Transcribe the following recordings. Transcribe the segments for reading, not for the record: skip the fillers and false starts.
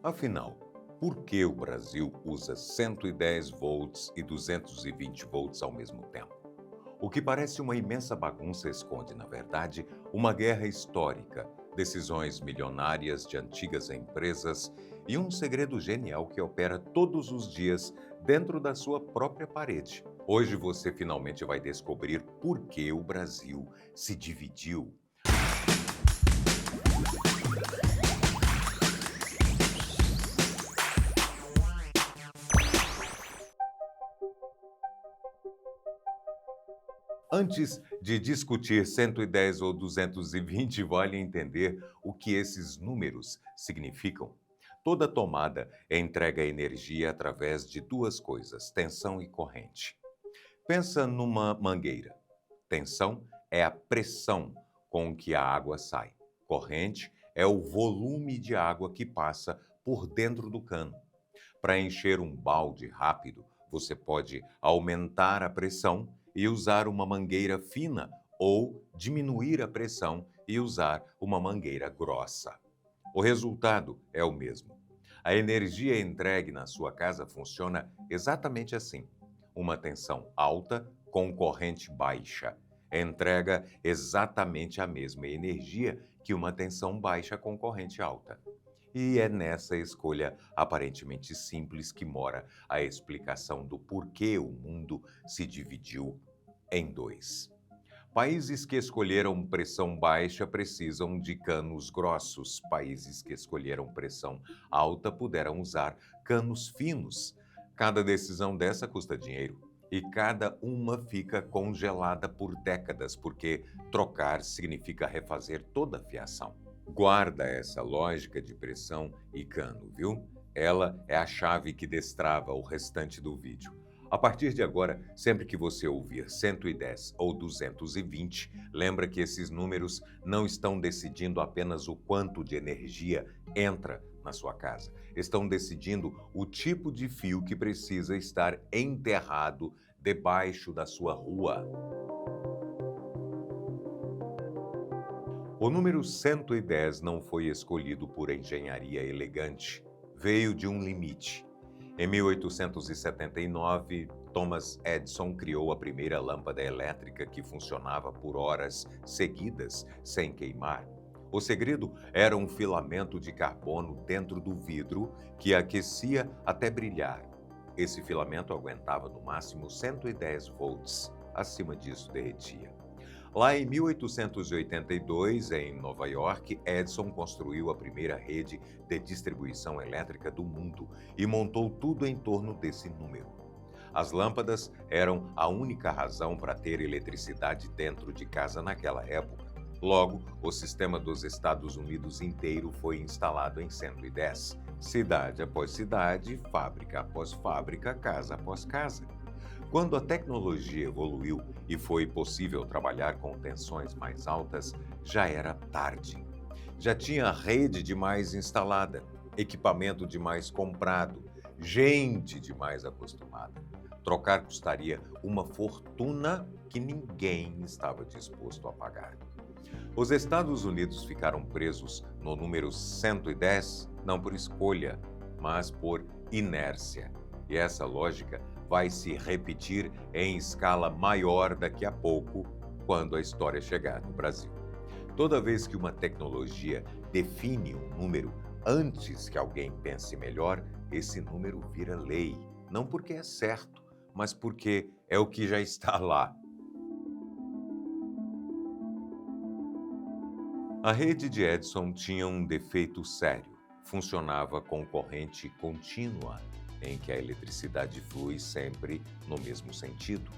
Afinal, por que o Brasil usa 110 volts e 220 volts ao mesmo tempo? O que parece uma imensa bagunça esconde, na verdade, uma guerra histórica, decisões milionárias de antigas empresas e um segredo genial que opera todos os dias dentro da sua própria parede. Hoje você finalmente vai descobrir por que o Brasil se dividiu. Antes de discutir 110 ou 220, vale entender o que esses números significam. Toda tomada entrega energia através de duas coisas, tensão e corrente. Pensa numa mangueira. Tensão é a pressão com que a água sai. Corrente é o volume de água que passa por dentro do cano. Para encher um balde rápido, você pode aumentar a pressão e usar uma mangueira fina ou diminuir a pressão e usar uma mangueira grossa. O resultado é o mesmo. A energia entregue na sua casa funciona exatamente assim. Uma tensão alta com corrente baixa entrega exatamente a mesma energia que uma tensão baixa com corrente alta. E é nessa escolha aparentemente simples que mora a explicação do porquê o mundo se dividiu em dois. Países que escolheram pressão baixa precisam de canos grossos. Países que escolheram pressão alta puderam usar canos finos. Cada decisão dessa custa dinheiro. E cada uma fica congelada por décadas, porque trocar significa refazer toda a fiação. Guarda essa lógica de pressão e cano, viu? Ela é a chave que destrava o restante do vídeo. A partir de agora, sempre que você ouvir 110 ou 220, lembra que esses números não estão decidindo apenas o quanto de energia entra na sua casa. Estão decidindo o tipo de fio que precisa estar enterrado debaixo da sua rua. O número 110 não foi escolhido por engenharia elegante. Veio de um limite. Em 1879, Thomas Edison criou a primeira lâmpada elétrica que funcionava por horas seguidas, sem queimar. O segredo era um filamento de carbono dentro do vidro que aquecia até brilhar. Esse filamento aguentava no máximo 110 volts. Acima disso, derretia. Lá em 1882, em Nova York, Edison construiu a primeira rede de distribuição elétrica do mundo e montou tudo em torno desse número. As lâmpadas eram a única razão para ter eletricidade dentro de casa naquela época. Logo, o sistema dos Estados Unidos inteiro foi instalado em 110. Cidade após cidade, fábrica após fábrica, casa após casa. Quando a tecnologia evoluiu e foi possível trabalhar com tensões mais altas, já era tarde. Já tinha rede demais instalada, equipamento demais comprado, gente demais acostumada. Trocar custaria uma fortuna que ninguém estava disposto a pagar. Os Estados Unidos ficaram presos no número 110, não por escolha, mas por inércia. E essa lógica vai se repetir em escala maior daqui a pouco, quando a história chegar no Brasil. Toda vez que uma tecnologia define um número antes que alguém pense melhor, esse número vira lei. Não porque é certo, mas porque é o que já está lá. A rede de Edison tinha um defeito sério. Funcionava com corrente contínua, em que a eletricidade flui sempre no mesmo sentido.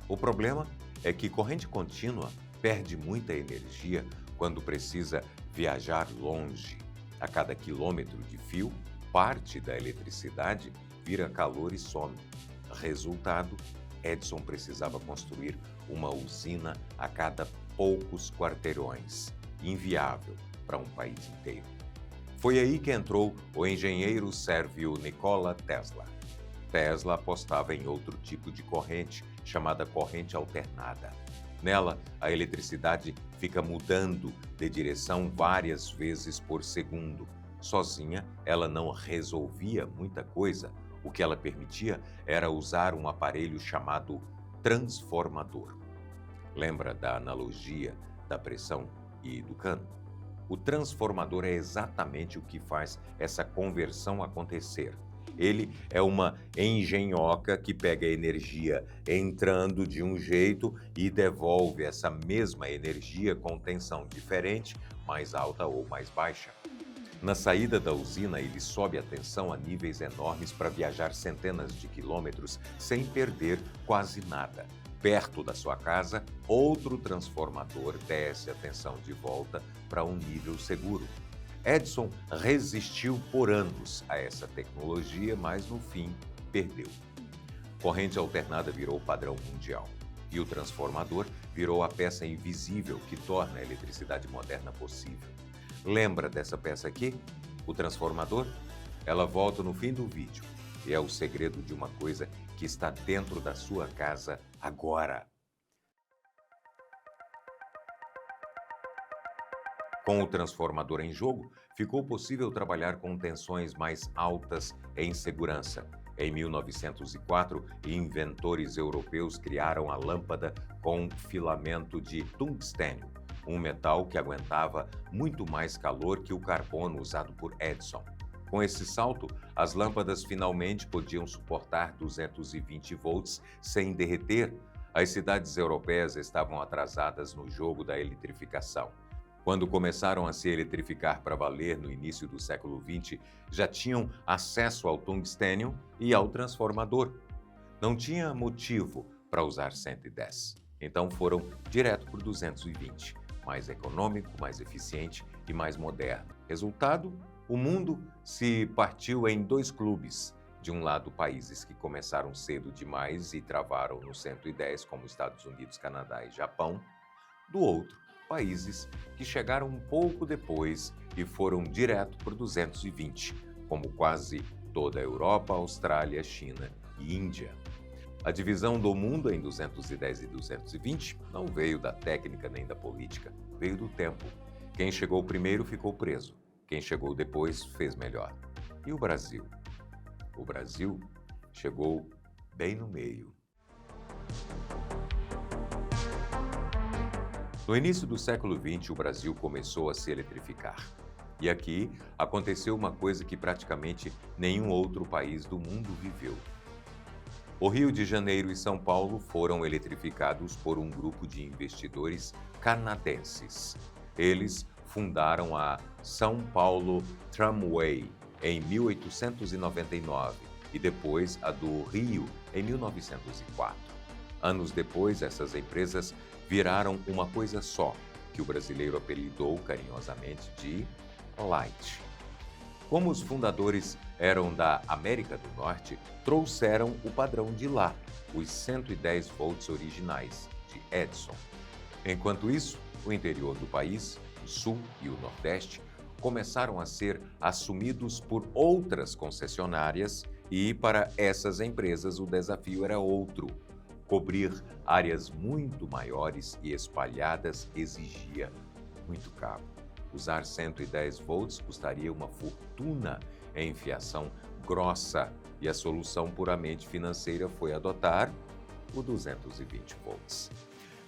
O problema é que corrente contínua perde muita energia quando precisa viajar longe. A cada quilômetro de fio, parte da eletricidade vira calor e some. Resultado, Edison precisava construir uma usina a cada poucos quarteirões, inviável para um país inteiro. Foi aí que entrou o engenheiro sérvio Nikola Tesla. Tesla apostava em outro tipo de corrente, chamada corrente alternada. Nela, a eletricidade fica mudando de direção várias vezes por segundo, Sozinha, ela não resolvia muita coisa. O que ela permitia era usar um aparelho chamado transformador. Lembra da analogia da pressão e do cano? O transformador é exatamente o que faz essa conversão acontecer. Ele é uma engenhoca que pega a energia entrando de um jeito e devolve essa mesma energia com tensão diferente, mais alta ou mais baixa. Na saída da usina, ele sobe a tensão a níveis enormes para viajar centenas de quilômetros sem perder quase nada. Perto da sua casa, outro transformador desce a tensão de volta para um nível seguro. Edison resistiu por anos a essa tecnologia, mas no fim perdeu. Corrente alternada virou padrão mundial. E o transformador virou a peça invisível que torna a eletricidade moderna possível. Lembra dessa peça aqui? O transformador? Ela volta no fim do vídeo e é o segredo de uma coisa que está dentro da sua casa agora. Com o transformador em jogo, ficou possível trabalhar com tensões mais altas em segurança. Em 1904, inventores europeus criaram a lâmpada com filamento de tungstênio, um metal que aguentava muito mais calor que o carbono usado por Edison. Com esse salto, as lâmpadas finalmente podiam suportar 220 volts sem derreter. As cidades europeias estavam atrasadas no jogo da eletrificação. Quando começaram a se eletrificar para valer no início do século XX, já tinham acesso ao tungstênio e ao transformador. Não tinha motivo para usar 110, então foram direto para o 220. Mais econômico, mais eficiente e mais moderno. Resultado? O mundo se partiu em dois clubes. De um lado, países que começaram cedo demais e travaram no 110, como Estados Unidos, Canadá e Japão. Do outro, países que chegaram um pouco depois e foram direto para o 220, como quase toda a Europa, Austrália, China e Índia. A divisão do mundo em 210 e 220 não veio da técnica nem da política, veio do tempo. Quem chegou primeiro ficou preso, quem chegou depois fez melhor. E o Brasil? O Brasil chegou bem no meio. No início do século XX, o Brasil começou a se eletrificar. E aqui aconteceu uma coisa que praticamente nenhum outro país do mundo viveu. O Rio de Janeiro e São Paulo foram eletrificados por um grupo de investidores canadenses. Eles fundaram a São Paulo Tramway em 1899 e depois a do Rio em 1904. Anos depois, essas empresas viraram uma coisa só, que o brasileiro apelidou carinhosamente de Light. Como os fundadores eram da América do Norte, trouxeram o padrão de lá, os 110 volts originais de Edison. Enquanto isso, o interior do país, o Sul e o Nordeste, começaram a ser assumidos por outras concessionárias e, para essas empresas, o desafio era outro. Cobrir áreas muito maiores e espalhadas exigia muito cabo. Usar 110 volts custaria uma fortuna em fiação grossa e a solução puramente financeira foi adotar o 220 volts.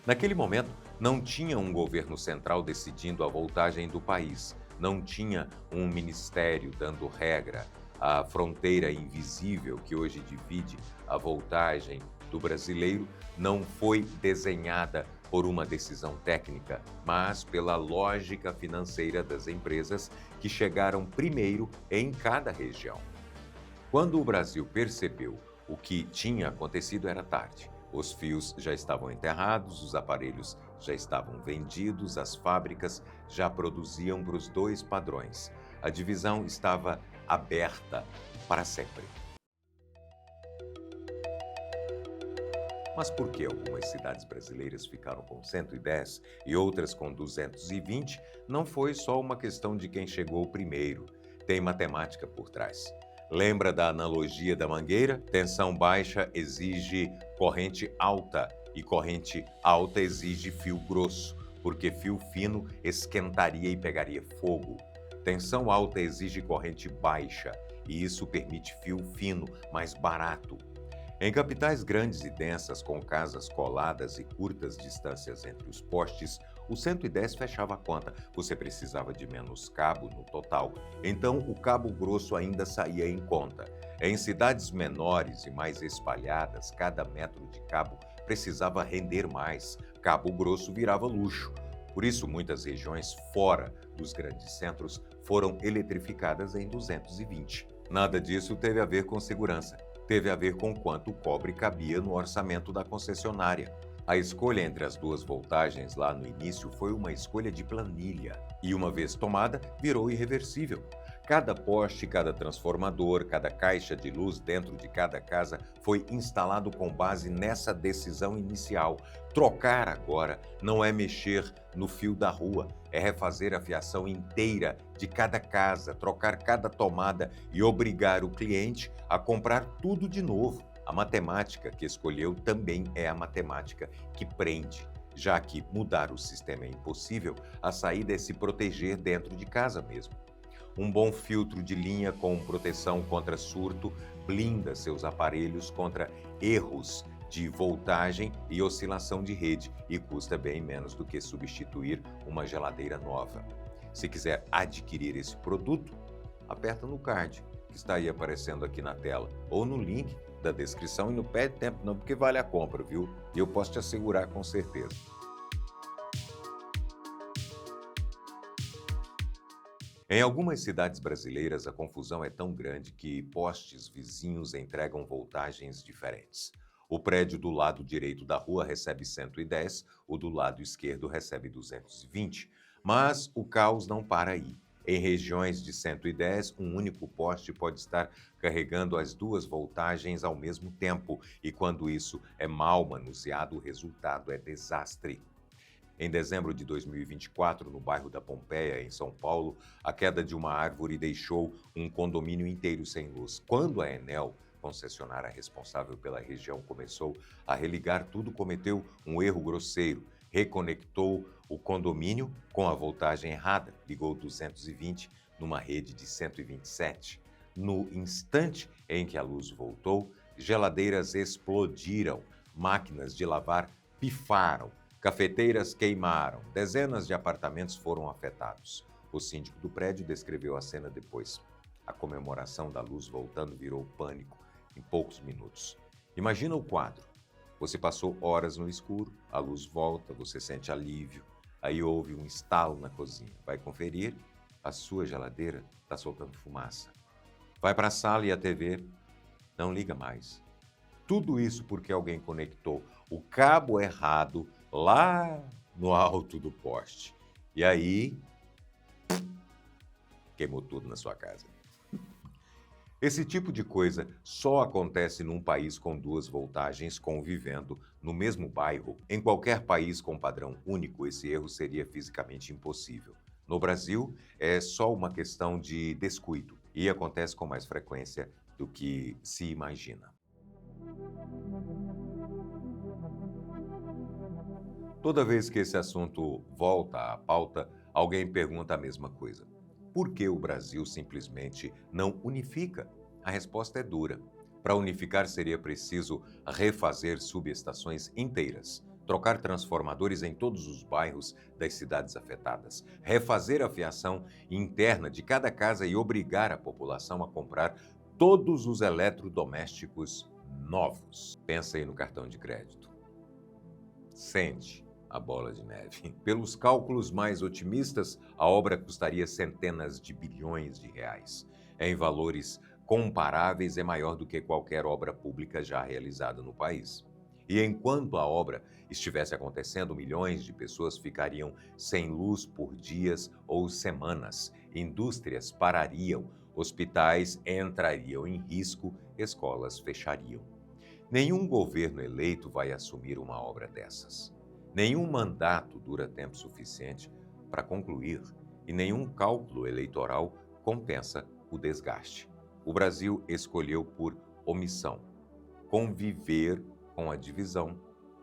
Naquele momento, não tinha um governo central decidindo a voltagem do país, não tinha um ministério dando regra. A fronteira invisível que hoje divide a voltagem do brasileiro não foi desenhada por uma decisão técnica, mas pela lógica financeira das empresas que chegaram primeiro em cada região. Quando o Brasil percebeu o que tinha acontecido, era tarde. Os fios já estavam enterrados, os aparelhos já estavam vendidos, as fábricas já produziam para os dois padrões. A divisão estava aberta para sempre. Mas por que algumas cidades brasileiras ficaram com 110 e outras com 220? Não foi só uma questão de quem chegou primeiro. Tem matemática por trás. Lembra da analogia da mangueira? Tensão baixa exige corrente alta e corrente alta exige fio grosso, porque fio fino esquentaria e pegaria fogo. Tensão alta exige corrente baixa, e isso permite fio fino, mais barato. Em capitais grandes e densas, com casas coladas e curtas distâncias entre os postes, o 110 fechava a conta. Você precisava de menos cabo no total. Então, o cabo grosso ainda saía em conta. Em cidades menores e mais espalhadas, cada metro de cabo precisava render mais. Cabo grosso virava luxo. Por isso, muitas regiões fora dos grandes centros foram eletrificadas em 220. Nada disso teve a ver com segurança. Teve a ver com quanto o cobre cabia no orçamento da concessionária. A escolha entre as duas voltagens lá no início foi uma escolha de planilha e, uma vez tomada, virou irreversível. Cada poste, cada transformador, cada caixa de luz dentro de cada casa foi instalado com base nessa decisão inicial. Trocar agora não é mexer no fio da rua, é refazer a fiação inteira de cada casa, trocar cada tomada e obrigar o cliente a comprar tudo de novo. A matemática que escolheu também é a matemática que prende, já que mudar o sistema é impossível, a saída é se proteger dentro de casa mesmo. Um bom filtro de linha com proteção contra surto blinda seus aparelhos contra erros de voltagem e oscilação de rede e custa bem menos do que substituir uma geladeira nova. Se quiser adquirir esse produto, aperta no card que está aí aparecendo aqui na tela ou no link da descrição e não perde tempo não, porque vale a compra, viu? E eu posso te assegurar com certeza. Em algumas cidades brasileiras, a confusão é tão grande que postes vizinhos entregam voltagens diferentes. O prédio do lado direito da rua recebe 110, o do lado esquerdo recebe 220. Mas o caos não para aí. Em regiões de 110, um único poste pode estar carregando as duas voltagens ao mesmo tempo, e quando isso é mal manuseado, o resultado é desastre. Em dezembro de 2024, no bairro da Pompeia, em São Paulo, a queda de uma árvore deixou um condomínio inteiro sem luz. Quando a Enel, concessionária responsável pela região, começou a religar tudo, cometeu um erro grosseiro. Reconectou o condomínio com a voltagem errada, ligou 220 numa rede de 127. No instante em que a luz voltou, geladeiras explodiram, máquinas de lavar pifaram, cafeteiras queimaram, dezenas de apartamentos foram afetados. O síndico do prédio descreveu a cena depois. A comemoração da luz voltando virou pânico em poucos minutos. Imagina o quadro. Você passou horas no escuro, a luz volta, você sente alívio. Aí houve um estalo na cozinha. Vai conferir, a sua geladeira está soltando fumaça. Vai para a sala e a TV não liga mais. Tudo isso porque alguém conectou o cabo errado lá no alto do poste. E aí, queimou tudo na sua casa. Esse tipo de coisa só acontece num país com duas voltagens convivendo no mesmo bairro. Em qualquer país com padrão único, esse erro seria fisicamente impossível. No Brasil, é só uma questão de descuido e acontece com mais frequência do que se imagina. Toda vez que esse assunto volta à pauta, alguém pergunta a mesma coisa. Por que o Brasil simplesmente não unifica? A resposta é dura. Para unificar seria preciso refazer subestações inteiras, trocar transformadores em todos os bairros das cidades afetadas, refazer a fiação interna de cada casa e obrigar a população a comprar todos os eletrodomésticos novos. Pensa aí no cartão de crédito. Sente a bola de neve. Pelos cálculos mais otimistas, a obra custaria centenas de bilhões de reais. Em valores comparáveis, é maior do que qualquer obra pública já realizada no país. E enquanto a obra estivesse acontecendo, milhões de pessoas ficariam sem luz por dias ou semanas. Indústrias parariam, hospitais entrariam em risco, escolas fechariam. Nenhum governo eleito vai assumir uma obra dessas. Nenhum mandato dura tempo suficiente para concluir e nenhum cálculo eleitoral compensa o desgaste. O Brasil escolheu por omissão conviver com a divisão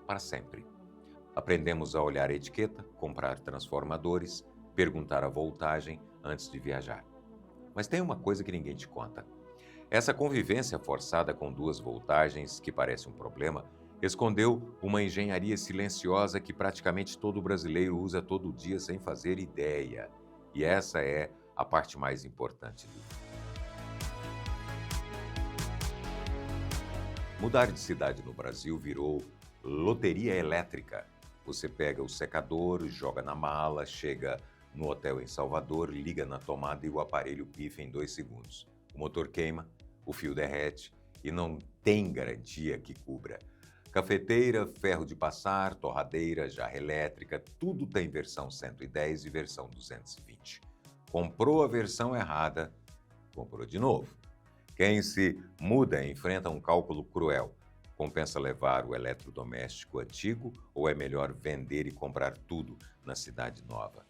para sempre. Aprendemos a olhar a etiqueta, comprar transformadores, perguntar a voltagem, antes de viajar. Mas tem uma coisa que ninguém te conta. Essa convivência forçada com duas voltagens, que parece um problema, escondeu uma engenharia silenciosa que praticamente todo brasileiro usa todo dia sem fazer ideia. E essa é a parte mais importante do livro. Mudar de cidade no Brasil virou loteria elétrica. Você pega o secador, joga na mala, chega no hotel em Salvador, liga na tomada e o aparelho pifa em 2 segundos. O motor queima, o fio derrete e não tem garantia que cubra. Cafeteira, ferro de passar, torradeira, jarra elétrica, tudo tem versão 110 e versão 220. Comprou a versão errada, comprou de novo. Quem se muda enfrenta um cálculo cruel. Compensa levar o eletrodoméstico antigo ou é melhor vender e comprar tudo na cidade nova?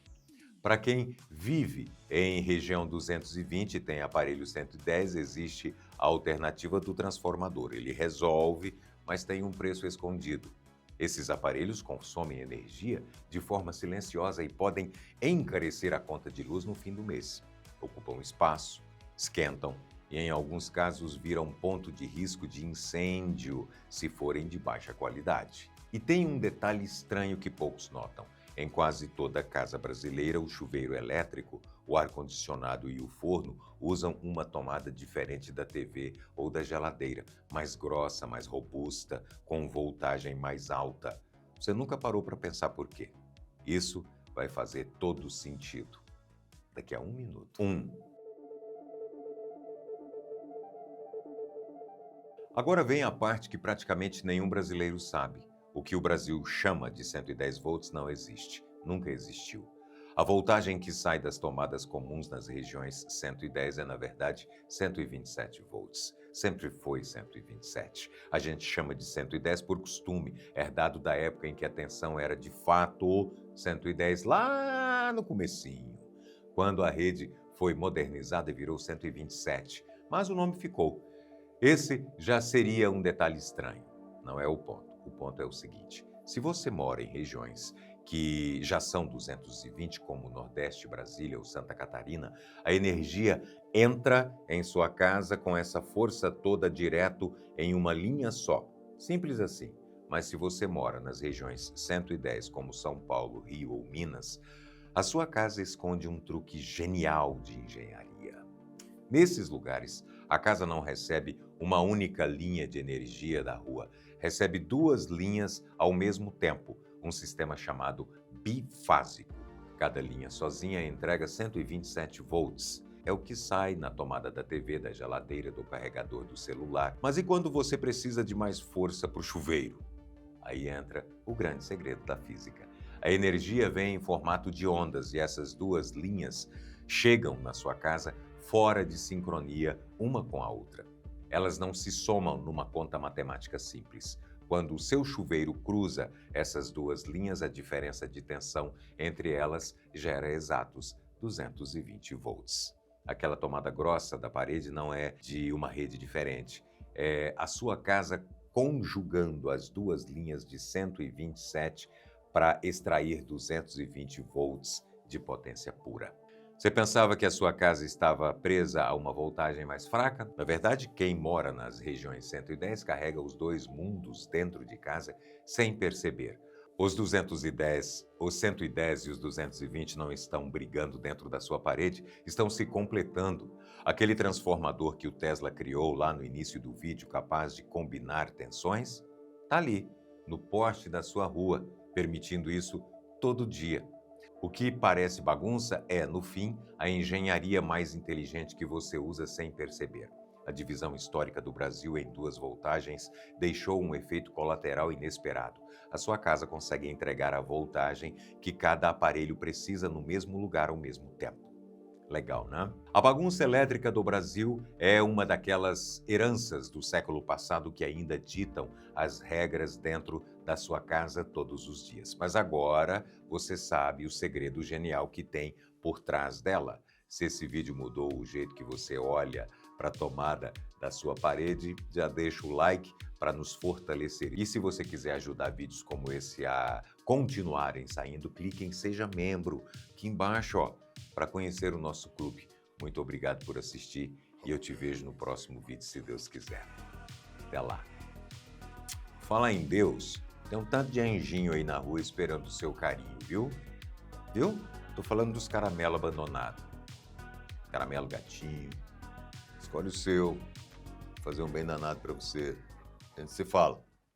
Para quem vive em região 220 e tem aparelho 110, existe a alternativa do transformador. Ele resolve, mas tem um preço escondido. Esses aparelhos consomem energia de forma silenciosa e podem encarecer a conta de luz no fim do mês. Ocupam espaço, esquentam e, em alguns casos, viram ponto de risco de incêndio se forem de baixa qualidade. E tem um detalhe estranho que poucos notam. Em quase toda casa brasileira, o chuveiro elétrico, o ar-condicionado e o forno usam uma tomada diferente da TV ou da geladeira, mais grossa, mais robusta, com voltagem mais alta. Você nunca parou para pensar por quê? Isso vai fazer todo sentido. Daqui a 1 minuto. Agora vem a parte que praticamente nenhum brasileiro sabe. O que o Brasil chama de 110 volts não existe, nunca existiu. A voltagem que sai das tomadas comuns nas regiões 110 é, na verdade, 127 volts. Sempre foi 127. A gente chama de 110 por costume, herdado da época em que a tensão era de fato 110, lá no comecinho, quando a rede foi modernizada e virou 127. Mas o nome ficou. Esse já seria um detalhe estranho. Não é o ponto. O ponto é o seguinte: se você mora em regiões que já são 220, como o Nordeste, Brasília ou Santa Catarina, a energia entra em sua casa com essa força toda direto em uma linha só. Simples assim. Mas se você mora nas regiões 110, como São Paulo, Rio ou Minas, a sua casa esconde um truque genial de engenharia. Nesses lugares, a casa não recebe uma única linha de energia da rua, recebe 2 linhas ao mesmo tempo, um sistema chamado bifásico. Cada linha sozinha entrega 127 volts. É o que sai na tomada da TV, da geladeira, do carregador do celular. Mas e quando você precisa de mais força para o chuveiro? Aí entra o grande segredo da física. A energia vem em formato de ondas e essas 2 linhas chegam na sua casa fora de sincronia uma com a outra. Elas não se somam numa conta matemática simples. Quando o seu chuveiro cruza essas 2 linhas, a diferença de tensão entre elas gera exatos 220 volts. Aquela tomada grossa da parede não é de uma rede diferente. É a sua casa conjugando as 2 linhas de 127 para extrair 220 volts de potência pura. Você pensava que a sua casa estava presa a uma voltagem mais fraca? Na verdade, quem mora nas regiões 110 carrega os 2 mundos dentro de casa sem perceber. Os 210, os 110 e os 220 não estão brigando dentro da sua parede, estão se completando. Aquele transformador que o Tesla criou lá no início do vídeo, capaz de combinar tensões, está ali, no poste da sua rua, permitindo isso todo dia. O que parece bagunça é, no fim, a engenharia mais inteligente que você usa sem perceber. A divisão histórica do Brasil em 2 voltagens deixou um efeito colateral inesperado. A sua casa consegue entregar a voltagem que cada aparelho precisa no mesmo lugar ao mesmo tempo. Legal, né? A bagunça elétrica do Brasil é uma daquelas heranças do século passado que ainda ditam as regras dentro da sua casa todos os dias. Mas agora você sabe o segredo genial que tem por trás dela. Se esse vídeo mudou o jeito que você olha para a tomada da sua parede, já deixa o like para nos fortalecer. E se você quiser ajudar vídeos como esse a continuarem saindo, clique em Seja Membro, aqui embaixo, ó. para conhecer o nosso clube. Muito obrigado por assistir e eu te vejo no próximo vídeo, se Deus quiser. Até lá. Falar em Deus, tem um tanto de anjinho aí na rua esperando o seu carinho, viu? Viu? Tô falando dos caramelos abandonados. Caramelo gatinho. Escolhe o seu. Vou fazer um bem danado para você. A gente se fala.